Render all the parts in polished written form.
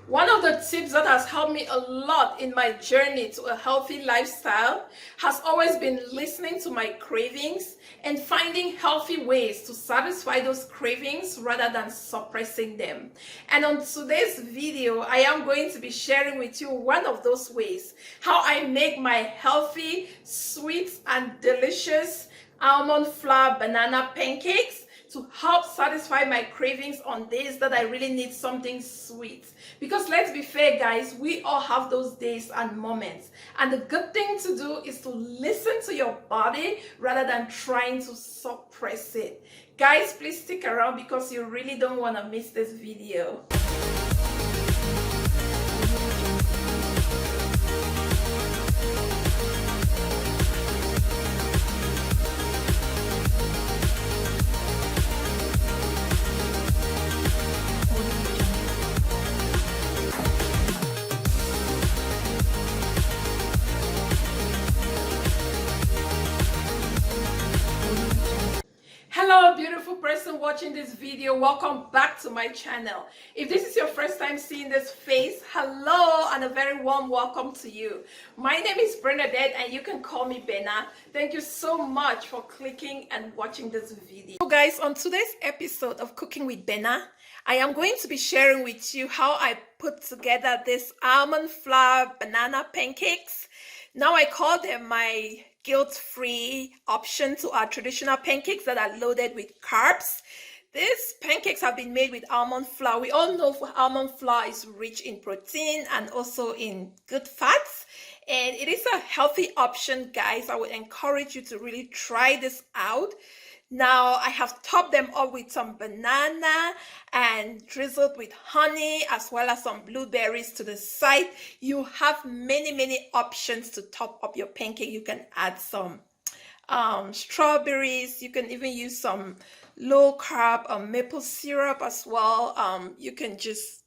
One of the tips that has helped me a lot in my journey to a healthy lifestyle has always been listening to my cravings and finding healthy ways to satisfy those cravings rather than suppressing them. And on today's video, I am going to be sharing with you one of those ways, how I make my healthy, sweet, and delicious almond flour banana pancakes to help satisfy my cravings on days that I really need something sweet. Because let's be fair, guys, we all have those days and moments. And the good thing to do is to listen to your body rather than trying to suppress it. Guys, please stick around because you really don't want to miss this video. Hello beautiful person watching this video, welcome back to my channel. If this is your first time seeing this face, hello and a very warm welcome to you. My name is Bernadette and you can call me Bena. Thank you so much for clicking and watching this video. So guys, on today's episode of Cooking with Bena, I am going to be sharing with you how I put together this almond flour banana pancakes. Now I call them my guilt-free option to our traditional pancakes that are loaded with carbs. These pancakes have been made with almond flour. We all know almond flour is rich in protein and also in good fats. And it is a healthy option, guys. I would encourage you to really try this out. Now I have topped them up with some banana and drizzled with honey as well as some blueberries to the side. You have many options to top up your pancake. You can add some strawberries. You can even use some low carb maple syrup as well. You can just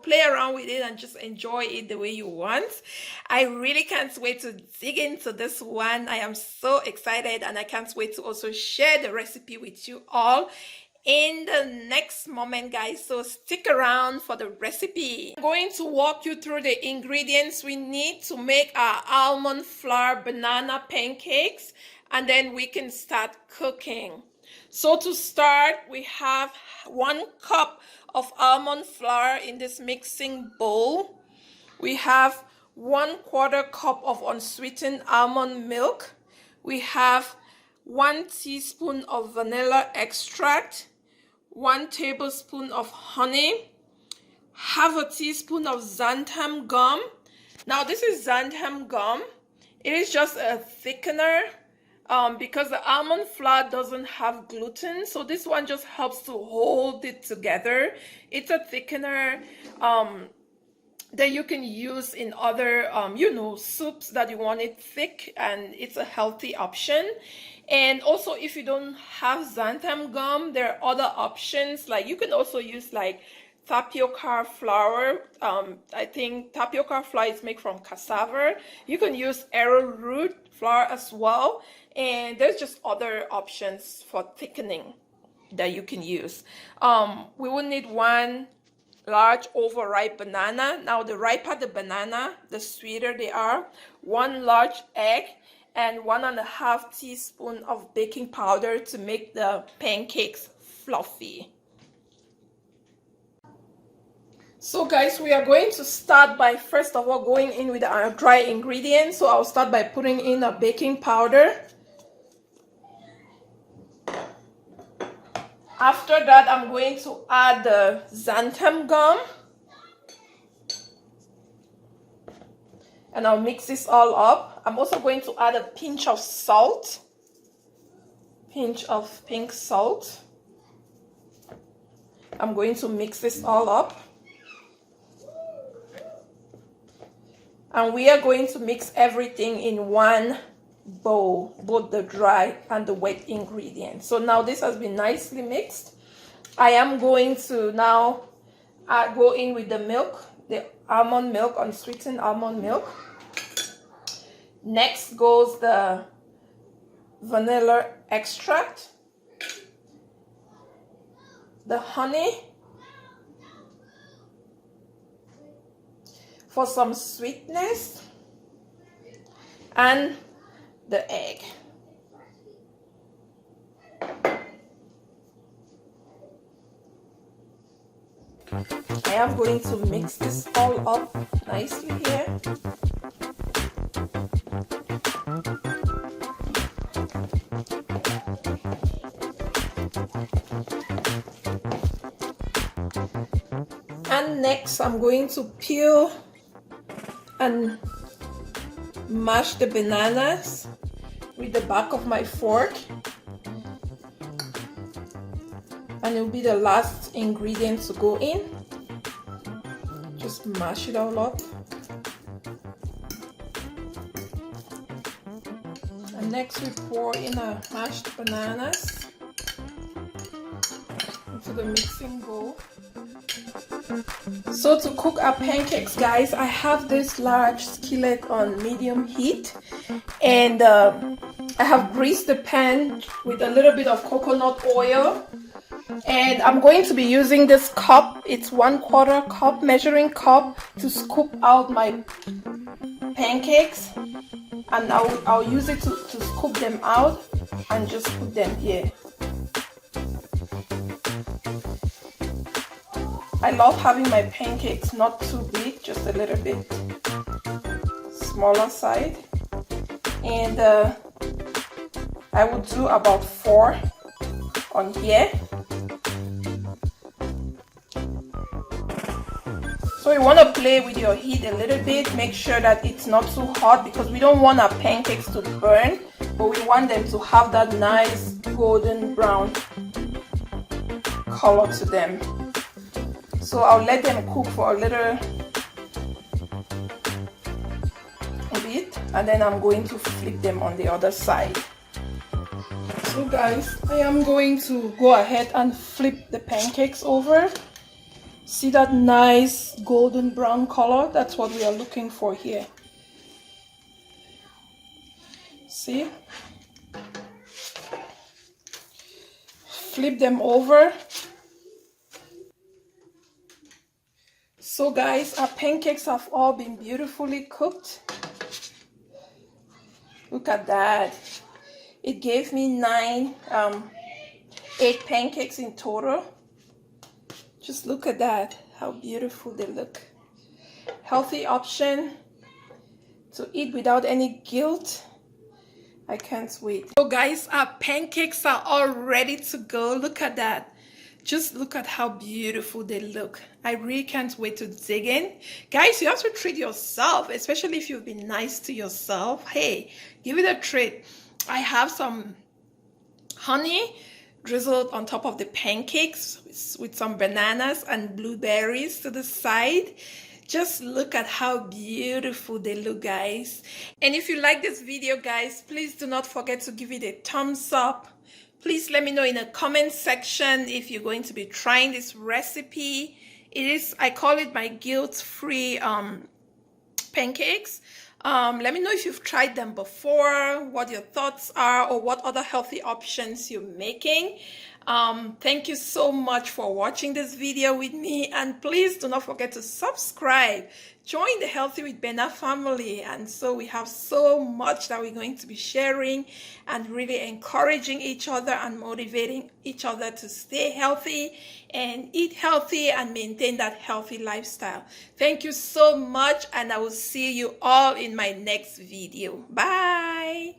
play around with it and just enjoy it the way you want. I really can't wait to dig into this one. I am so excited and I can't wait to also share the recipe with you all in the next moment, guys. So stick around for the recipe. I'm going to walk you through the ingredients we need to make our almond flour banana pancakes, and then we can start cooking. So to start, we have 1 cup of almond flour in this mixing bowl. We have 1/4 cup of unsweetened almond milk. We have 1 teaspoon of vanilla extract, 1 tablespoon of honey, 1/2 teaspoon of xanthan gum. Now this is xanthan gum. It is just a thickener. Because the almond flour doesn't have gluten, so this one just helps to hold it together. It's a thickener that you can use in other soups that you want it thick, and it's a healthy option. And also, if you don't have xanthan gum, there are other options. Like you can also use like tapioca flour. I think tapioca flour is made from cassava. You can use arrowroot flour as well, and there's just other options for thickening that you can use. We will need 1 large overripe banana. Now the riper the banana, the sweeter they are. 1 large egg and 1.5 teaspoon of baking powder to make the pancakes fluffy. So guys, we are going to start by first of all going in with our dry ingredients. So I'll start by putting in a baking powder. After that, I'm going to add the xanthan gum. And I'll mix this all up. I'm also going to add a pinch of salt. Pinch of pink salt. I'm going to mix this all up. And we are going to mix everything in one bowl, both the dry and the wet ingredients. So now this has been nicely mixed. I am going to now go in with the milk, the almond milk, unsweetened almond milk. Next goes the vanilla extract, the honey, for some sweetness, and the egg. I am going to mix this all up nicely here. And next I'm going to peel and mash the bananas with the back of my fork, and it will be the last ingredient to go in. Just mash it all up. And next we pour in our mashed bananas into the mixing bowl. So to cook our pancakes, guys, I have this large skillet on medium heat, and I have greased the pan with a little bit of coconut oil, and I'm going to be using this cup. It's 1/4 cup measuring cup to scoop out my pancakes, and I'll use it to scoop them out and just put them here. I love having my pancakes not too big, just a little bit smaller side, and I would do about 4 on here. So you want to play with your heat a little bit, make sure that it's not too hot, because we don't want our pancakes to burn, but we want them to have that nice golden brown color to them. So I'll let them cook for a little bit, and then I'm going to flip them on the other side. So guys, I am going to go ahead and flip the pancakes over. See that nice golden brown color? That's what we are looking for here. See? Flip them over. So guys, our pancakes have all been beautifully cooked. Look at that. It gave me 8 pancakes in total. Just look at that, how beautiful they look. Healthy option to eat without any guilt. I can't wait. So guys, our pancakes are all ready to go. Look at that. Just look at how beautiful they look. I really can't wait to dig in. Guys, you have to treat yourself, especially if you've been nice to yourself. Hey, give it a treat. I have some honey drizzled on top of the pancakes with some bananas and blueberries to the side. Just look at how beautiful they look, guys. And if you like this video, guys, please do not forget to give it a thumbs up. Please let me know in the comment section if you're going to be trying this recipe. I call it my guilt-free pancakes. Let me know if you've tried them before, what your thoughts are, or what other healthy options you're making. Thank you so much for watching this video with me, and please do not forget to subscribe. Join the Healthy with Benna family, and so we have so much that we're going to be sharing and really encouraging each other and motivating each other to stay healthy and eat healthy and maintain that healthy lifestyle. Thank you so much, and I will see you all in my next video. Bye.